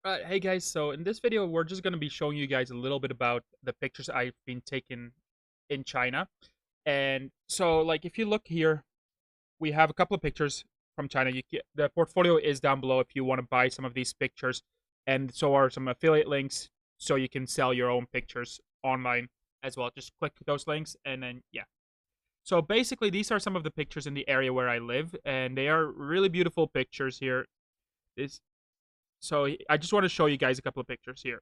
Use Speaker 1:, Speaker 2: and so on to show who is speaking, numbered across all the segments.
Speaker 1: Hey guys, so in this video, we're just going to be showing you guys a little bit about the pictures I've been taking in China. And so, like, if you look here, we have a couple of pictures from China. The portfolio is down below if you want to buy some of these pictures. And so are some affiliate links so you can sell your own pictures online as well. Just click those links and then, yeah. So basically, these are some of the pictures in the area where I live, and they are really beautiful pictures here. This so I just want to show you guys a couple of pictures here.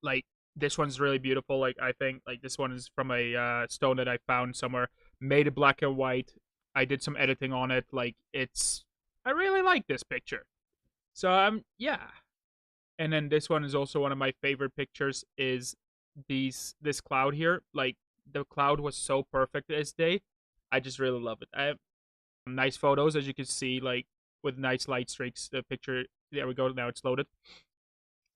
Speaker 1: Like this one's really beautiful. Like I think like this one is from a stone that I found somewhere, made it black and white. I did some editing on it. Like I really like this picture. So yeah. And then this one is also one of my favorite pictures. Is this cloud here? Like the cloud was so perfect this day. I just really love it. I have nice photos as you can see, like with nice light streaks. The picture, there we go. Now it's loaded.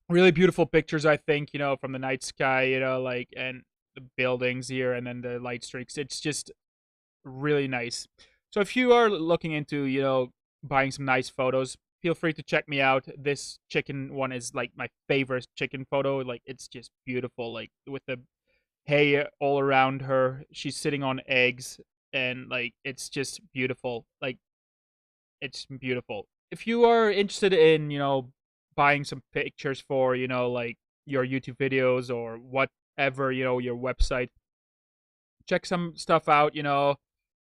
Speaker 1: Really beautiful pictures, I think, from the night sky, like, and the buildings here and then the light streaks. It's just really nice. So if you are looking into, buying some nice photos, feel free to check me out. This chicken one is like my favorite chicken photo. Like it's just beautiful, like with the hay all around her. She's sitting on eggs and like it's just beautiful. Like it's beautiful. If you are interested in, buying some pictures for, like your YouTube videos or whatever, your website, check some stuff out,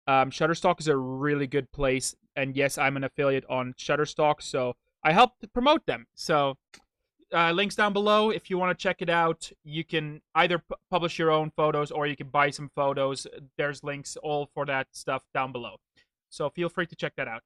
Speaker 1: Shutterstock is a really good place. And yes, I'm an affiliate on Shutterstock, so I help to promote them. So links down below. If you want to check it out, you can either publish your own photos or you can buy some photos. There's links all for that stuff down below. So feel free to check that out.